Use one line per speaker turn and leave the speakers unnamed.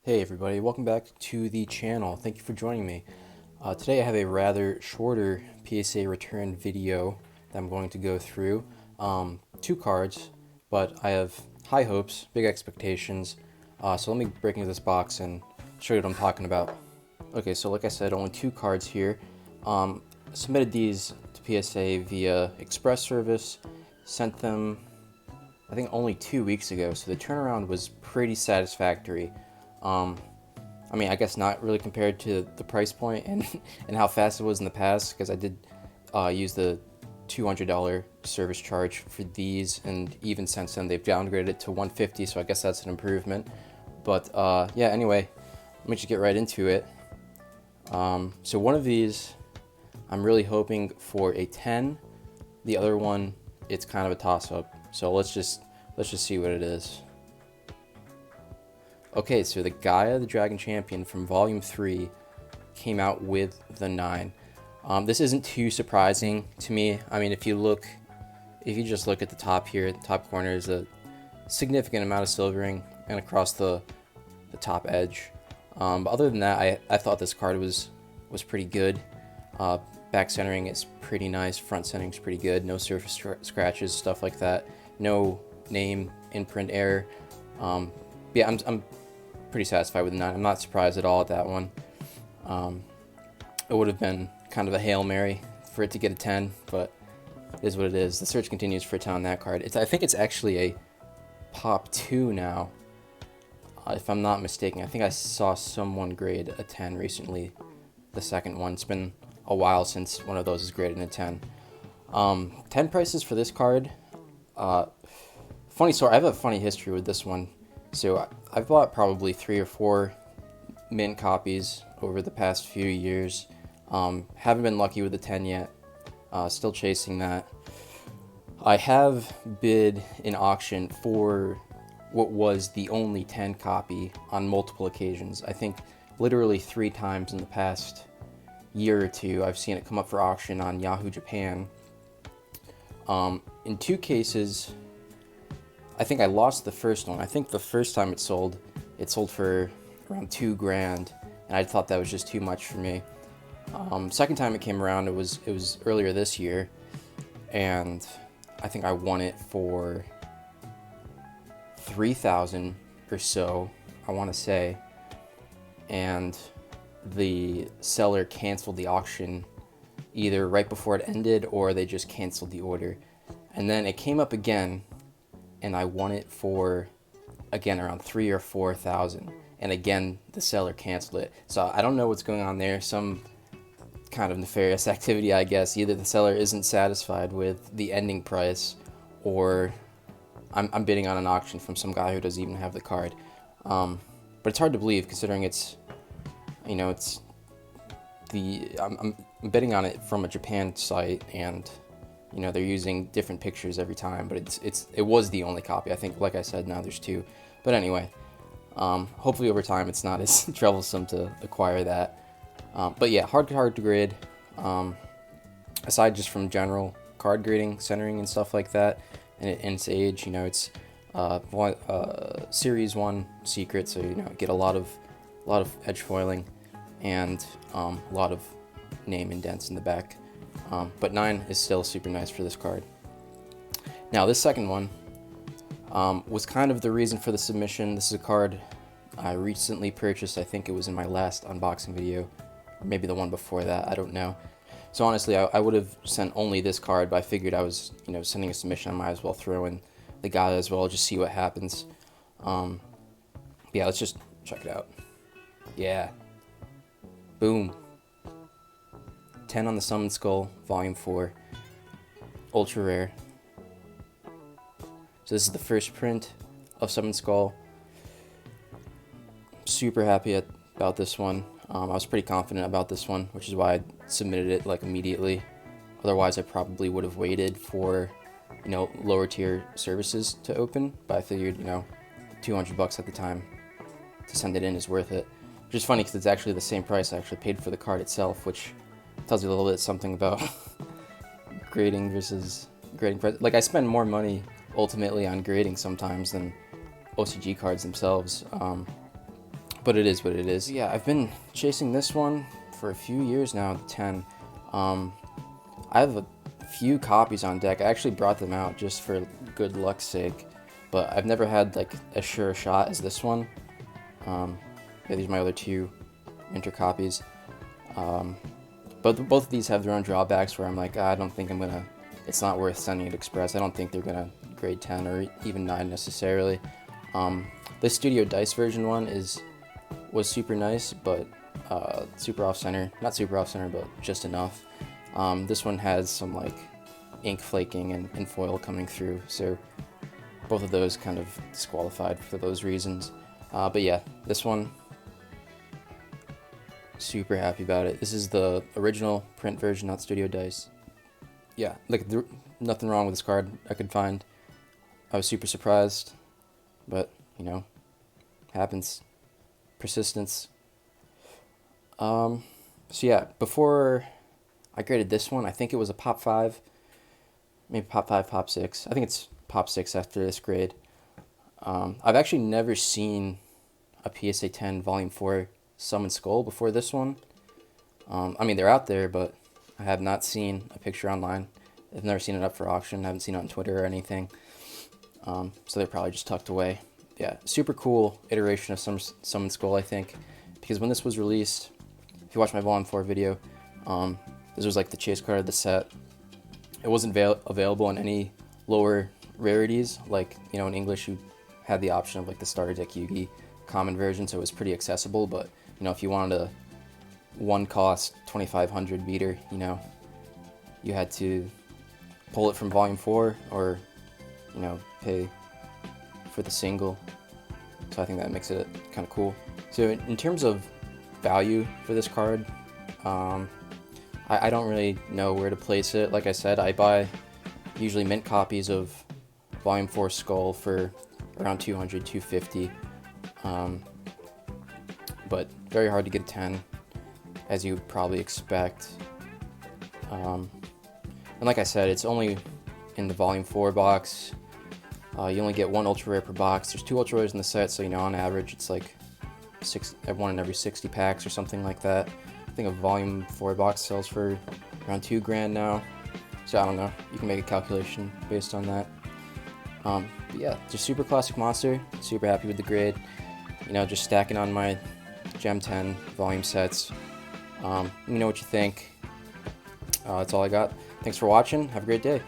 Hey everybody, welcome back to the channel. Thank you for joining me. Today I have a rather shorter PSA return video that I'm going to go through. Two cards, but I have high hopes, big expectations. So let me break into this box and show you what I'm talking about. Okay, so like I said, only two cards here. Submitted these to PSA via express service, sent them I think only 2 weeks ago, so the turnaround was pretty satisfactory. I mean, I guess not really compared to the price point and and how fast it was in the past, because I did use the $200 service charge for these, and even since then they've downgraded it to $150, so I guess that's an improvement. But yeah, anyway, let me just get right into it. So one of these, I'm really hoping for a 10. The other one, it's kind of a toss-up. So let's just see what it is. Okay, so the Gaia the Dragon Champion from Volume 3 came out with the 9. This isn't too surprising to me. I mean, if you just look at the top here, the top corner is a significant amount of silvering, and across the top edge. But other than that, I thought this card was pretty good. Back centering is pretty nice, front centering is pretty good, no surface scratches, stuff like that, no name imprint error. Yeah, I'm pretty satisfied with the 9. I'm not surprised at all at that one. It would have been kind of a Hail Mary for it to get a 10, but it is what it is. The search continues for a 10 on that card. I think it's actually a Pop 2 now, if I'm not mistaken. I think I saw someone grade a 10 recently, the second one. It's been a while since one of those is graded a 10. 10 prices for this card. Funny story, I have a funny history with this one. So I've bought probably 3 or 4 mint copies over the past few years. Haven't been lucky with the 10 yet. Still chasing that. I have bid in auction for what was the only 10 copy on multiple occasions. I think literally 3 times in the past year or two I've seen it come up for auction on Yahoo Japan. In 2 cases, I think I lost the first one. I think the first time it sold for around $2,000, and I thought that was just too much for me. Second time it came around, it was earlier this year, and I think I won it for $3,000 or so, I want to say, and the seller canceled the auction either right before it ended, or they just canceled the order. And then it came up again, and I won it for, again, around $3,000 or $4,000. And again, the seller canceled it. So I don't know what's going on there. Some kind of nefarious activity, I guess. Either the seller isn't satisfied with the ending price, or I'm bidding on an auction from some guy who doesn't even have the card. But it's hard to believe, considering it's, you know, it's I'm bidding on it from a Japan site, and you know, they're using different pictures every time, but it was the only copy. I think, like I said, now there's 2. But anyway, hopefully over time it's not as troublesome to acquire that. But yeah, hard to grade. Aside just from general card grading, centering, and stuff like that, and its age, you know, it's Series 1 secret, so you know, get a lot of edge foiling and a lot of name indents in the back. But 9 is still super nice for this card. Now, this second one was kind of the reason for the submission. This is a card I recently purchased. I think it was in my last unboxing video, or maybe the one before that, I don't know. So honestly, I would have sent only this card, but I figured I was, you know, sending a submission, I might as well throw in the Gaia as well, just see what happens. Yeah, let's just check it out. Yeah. Boom. 10 on the Summon Skull, Volume 4. Ultra rare. So this is the first print of Summon Skull. Super happy about this one. I was pretty confident about this one, which is why I submitted it like immediately. Otherwise, I probably would have waited for, you know, lower tier services to open. But I figured, you know, $200 at the time to send it in is worth it. Which is funny because it's actually the same price I actually paid for the card itself, which tells you a little bit something about grading versus grading. Like, I spend more money ultimately on grading sometimes than OCG cards themselves. but it is what it is. Yeah, I've been chasing this one for a few years now, the 10. I have a few copies on deck. I actually brought them out just for good luck's sake, but I've never had like a sure shot as this one. Yeah, these are my other 2 Minter copies. But both of these have their own drawbacks where I'm like, I don't think it's not worth sending it express. I don't think they're gonna grade 10 or even 9 necessarily. The Studio Dice version one was super nice, but super off center. Not super off center, but just enough. This one has some like ink flaking and foil coming through, so both of those kind of disqualified for those reasons. But yeah, this one, super happy about it. This is the original print version, not Studio Dice. Yeah, like nothing wrong with this card I could find. I was super surprised, but you know, happens. Persistence. So yeah, before I graded this one, I think it was a Pop 5, maybe Pop 5, Pop 6. I think it's Pop 6 after this grade. I've actually never seen a PSA 10 Volume 4 Summon Skull before this one. I mean, they're out there, but I have not seen a picture online. I've never seen it up for auction. I haven't seen it on Twitter or anything. So they're probably just tucked away. Yeah, super cool iteration of Summon Skull, I think, because when this was released, if you watch my Volume 4 video, this was like the chase card of the set. It wasn't available in any lower rarities, like, you know, in English you had the option of like the Starter Deck Yugi common version, so it was pretty accessible, but, you know, if you wanted a one cost 2500 beater, you know, you had to pull it from Volume 4 or, you know, pay for the single. So I think that makes it kind of cool. So in terms of value for this card, I don't really know where to place it. Like I said, I buy usually mint copies of Volume 4 Skull for around 200, 250. But very hard to get a 10, as you would probably expect. And like I said, it's only in the Volume 4 box. You only get 1 ultra rare per box. There's 2 ultra rares in the set, so you know, on average it's like 1 in every 60 packs or something like that. I think a Volume 4 box sells for around $2 grand now. So I don't know, you can make a calculation based on that. But yeah, just super classic monster. Super happy with the grade. You know, just stacking on my Gem 10 volume sets. Let me know what you think. That's all I got. Thanks for watching. Have a great day.